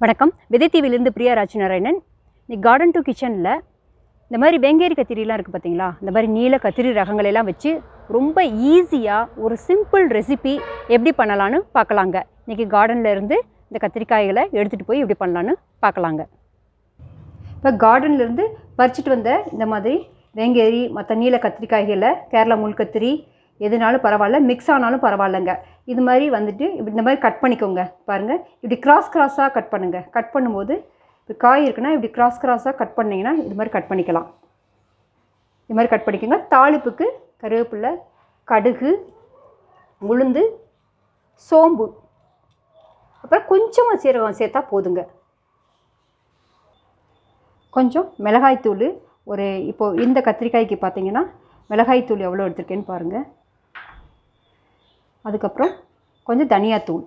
வணக்கம். விதை டிவியிலிருந்து பிரியா ராஜ்நராயணன். இன்னைக்கு கார்டன் டு கிச்சனில் இந்த மாதிரி வெங்கேரி கத்திரிலாம் இருக்குது பார்த்தீங்களா, இந்த மாதிரி நீல கத்திரி ரகங்களெல்லாம் வச்சு ரொம்ப ஈஸியாக ஒரு சிம்பிள் ரெசிபி எப்படி பண்ணலான்னு பார்க்கலாங்க. இன்றைக்கி கார்டனில் இருந்து இந்த கத்திரிக்காய்களை எடுத்துகிட்டு போய் எப்படி பண்ணலான்னு பார்க்கலாங்க. இப்போ கார்டன்லேருந்து பறிச்சுட்டு வந்த இந்த மாதிரி வெங்கேரி மற்ற நீல கத்திரிக்காய்களை கேரளா முள் கத்திரி எதுனாலும் பரவாயில்ல, மிக்ஸ் ஆனாலும் பரவாயில்லைங்க. இது மாதிரி வந்துட்டு இப்படி இந்த மாதிரி கட் பண்ணிக்கோங்க. பாருங்கள், இப்படி கிராஸாக கட் பண்ணுங்கள். கட் பண்ணும்போது இப்போ காய் இருக்குன்னா இப்படி கிராஸாக கட் பண்ணிங்கன்னா இது மாதிரி கட் பண்ணிக்கலாம். இது மாதிரி கட் பண்ணிக்கோங்க. தாளிப்புக்கு கருவேப்பிலை, கடுகு, உளுந்து, சோம்பு, அப்புறம் கொஞ்சமாக சீரகம் சேர்த்தா போதுங்க. கொஞ்சம் மிளகாய்த்தூள் ஒரு இப்போது இந்த கத்திரிக்காய்க்கு பார்த்தீங்கன்னா மிளகாய்த்தூள் எவ்வளோ எடுத்துருக்கேன்னு பாருங்கள். அதுக்கப்புறம் கொஞ்சம் தனியாத்தூள்.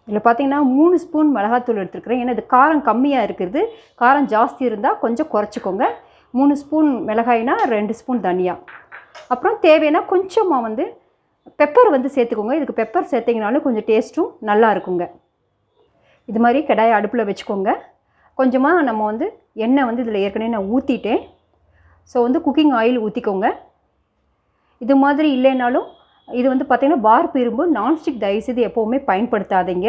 இதில் பார்த்தீங்கன்னா 3 ஸ்பூன் மிளகாத்தூள் எடுத்துருக்குறேன். ஏன்னா இது காரம் கம்மியாக இருக்குது. காரம் ஜாஸ்தி இருந்தால் கொஞ்சம் குறைச்சிக்கோங்க. 3 ஸ்பூன் மிளகாய்னா 2 ஸ்பூன் தனியா. அப்புறம் தேவைன்னா கொஞ்சமாக பெப்பர் சேர்த்துக்கோங்க. இதுக்கு பெப்பர் சேர்த்திங்கனாலும் கொஞ்சம் டேஸ்ட்டும் நல்லா இருக்குங்க. இது மாதிரி கடாயை அடுப்பில் வச்சுக்கோங்க. கொஞ்சமாக நம்ம எண்ணெய் இதில் ஏற்கனவே நான் ஊற்றிட்டேன். ஸோ குக்கிங் ஆயில் ஊற்றிக்கோங்க. இது மாதிரி இல்லைனாலும் இது பார்த்திங்கன்னா வார்ப்பு இரும்பு, நான்ஸ்டிக் தயவுசெய்து எப்போவுமே பயன்படுத்தாதீங்க.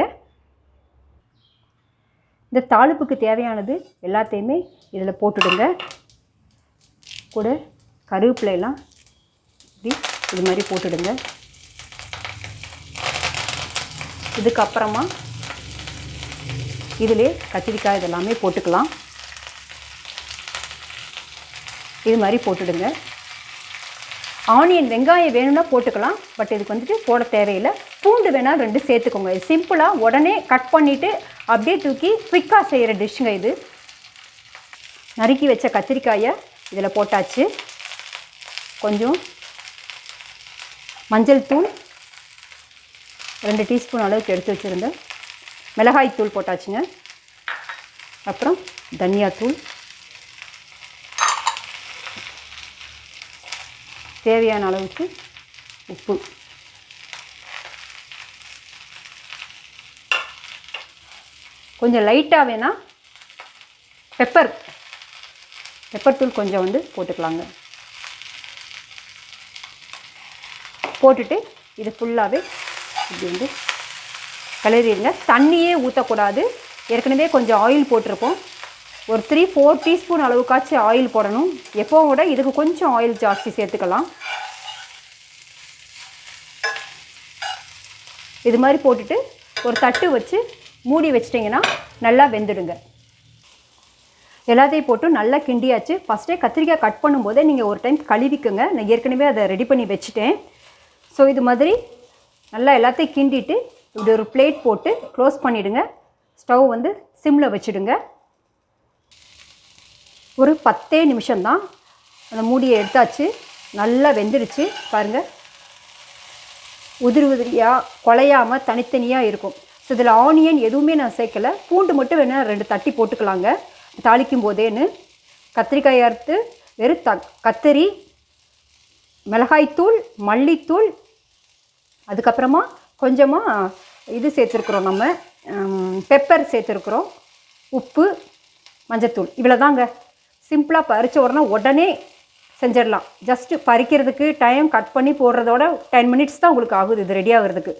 இந்த தாளிப்புக்கு தேவையானது எல்லாத்தையுமே இதில் போட்டுடுங்க. கூட கருவேப்பிலையெல்லாம் இப்படி இது மாதிரி போட்டுடுங்க. இதுக்கப்புறமா இதிலே கத்திரிக்காய் இதெல்லாமே போட்டுக்கலாம். இது மாதிரி போட்டுடுங்க. ஆனியன் வெங்காயம் வேணும்னா போட்டுக்கலாம். பட் இதுக்கு போட தேவையில்லை. பூண்டு வேணால் 2 சேர்த்துக்கோங்க. இது சிம்பிளாக உடனே கட் பண்ணிவிட்டு அப்படியே தூக்கி குயிக்காக செய்கிற டிஷ்ஷுங்க இது. நறுக்கி வச்ச கத்திரிக்காயை இதில் போட்டாச்சு. கொஞ்சம் மஞ்சள் தூள் 2 டீஸ்பூன் அளவுக்கு எடுத்து வச்சுருந்தேன். மிளகாய் தூள் போட்டாச்சுங்க. அப்புறம் தனியாத்தூள், தேவையான அளவுக்கு உப்பு, கொஞ்சம் லைட்டாக வேணால் பெப்பர் தூள் கொஞ்சம் போட்டுக்கலாங்க. போட்டுட்டு இது ஃபுல்லாகவே இப்படி கிளறிடுங்க. தண்ணியே ஊற்றக்கூடாது. ஏற்கனவே கொஞ்சம் ஆயில் போட்டிருப்போம். ஒரு 3-4 டீஸ்பூன் அளவுக்காச்சும் ஆயில் போடணும். எப்போவும் விட இதுக்கு கொஞ்சம் ஆயில் ஜாஸ்தி சேர்த்துக்கலாம். இது மாதிரி போட்டுட்டு ஒரு தட்டு வச்சு மூடி வச்சிட்டிங்கன்னா நல்லா வெந்துடுங்க. எல்லாத்தையும் போட்டு நல்லா கிண்டியாச்சு. ஃபஸ்ட்டே கத்திரிக்காய் கட் பண்ணும்போதே நீங்கள் ஒரு டைம் கழுவிக்குங்க. நான் ஏற்கனவே அதை ரெடி பண்ணி வச்சுட்டேன். ஸோ இது மாதிரி நல்லா எல்லாத்தையும் கிண்டிட்டு இப்படி ஒரு பிளேட் போட்டு க்ளோஸ் பண்ணிவிடுங்க. ஸ்டவ் சிம்மில் வச்சுடுங்க. ஒரு 10 நிமிஷம்தான். அந்த மூடியை எடுத்தாச்சு. நல்லா வெந்துடுச்சு பாருங்கள். உதிரியாக குலையாமல் தனித்தனியாக இருக்கும். ஸோ இதில் ஆனியன் எதுவுமே நான் சேர்க்கலை. பூண்டு மட்டும் வேணால் 2 தட்டி போட்டுக்கலாங்க தாளிக்கும் போதேன்னு. கத்திரிக்காய் அறுத்து வெறும் கத்திரி, மிளகாய்த்தூள், மல்லித்தூள், அதுக்கப்புறமா கொஞ்சமாக இது சேர்த்துருக்குறோம். நம்ம பெப்பர் சேர்த்துருக்குறோம். உப்பு, மஞ்சத்தூள், இவ்வளோ தாங்க. சிம்பிளாக பறித்த உடனே செஞ்சிடலாம். ஜஸ்ட்டு பறிக்கிறதுக்கு டைம் கட் பண்ணி போடுறதோட 10 மினிட்ஸ் தான் உங்களுக்கு ஆகுது இது ரெடி ஆகிறதுக்கு.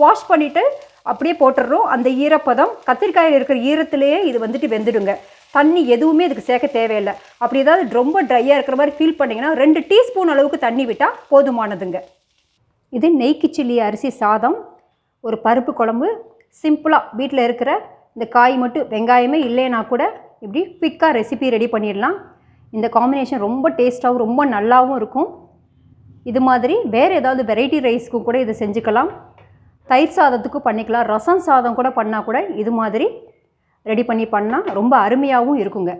வாஷ் பண்ணிவிட்டு அப்படியே போட்டுடுறோம். அந்த ஈரப்பதம் கத்திரிக்காயில் இருக்கிற ஈரத்துலேயே இது வெந்துடுங்க. தண்ணி எதுவுமே இதுக்கு சேர்க்க தேவையில்லை. அப்படி ஏதாவது ரொம்ப ட்ரையாக இருக்கிற மாதிரி ஃபீல் பண்ணிங்கன்னா 2 டீஸ்பூன் அளவுக்கு தண்ணி விட்டால் போதுமானதுங்க. இது நெய்க்கு சில்லி அரிசி சாதம், ஒரு பருப்பு குழம்பு, சிம்பிளாக வீட்டில் இருக்கிற இந்த காய் மட்டும், வெங்காயமே இல்லைன்னா கூட இப்படி குயிக்காக ரெசிபி ரெடி பண்ணிடலாம். இந்த காம்பினேஷன் ரொம்ப டேஸ்ட்டாகவும் ரொம்ப நல்லாவும் இருக்கும். இது மாதிரி வேறு ஏதாவது வெரைட்டி ரைஸ்க்கும் கூட இதை செஞ்சுக்கலாம். தயிர் சாதத்துக்கும் பண்ணிக்கலாம். ரசம் சாதம் கூட பண்ணால் கூட இது மாதிரி ரெடி பண்ணால் ரொம்ப அருமையாகவும் இருக்குங்க.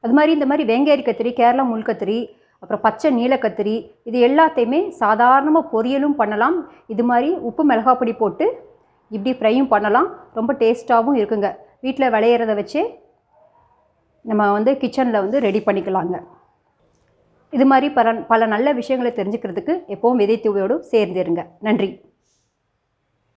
அது மாதிரி இந்த மாதிரி வெங்கேரி கத்திரி, கேரளா முள் கத்திரி, அப்புறம் பச்சை நீல கத்திரி, இது எல்லாத்தையுமே சாதாரணமாக பொரியலும் பண்ணலாம். இது மாதிரி உப்பு மிளகாப்பொடி போட்டு இப்படி ஃப்ரையும் பண்ணலாம். ரொம்ப டேஸ்ட்டாகவும் இருக்குங்க. வீட்டில் விளையிறத வச்சே நம்ம கிச்சனில் ரெடி பண்ணிக்கலாங்க. இது மாதிரி பல நல்ல விஷயங்களை தெரிஞ்சுக்கிறதுக்கு எப்போவும் விதை தூவையோடு சேர்ந்துருங்க. நன்றி.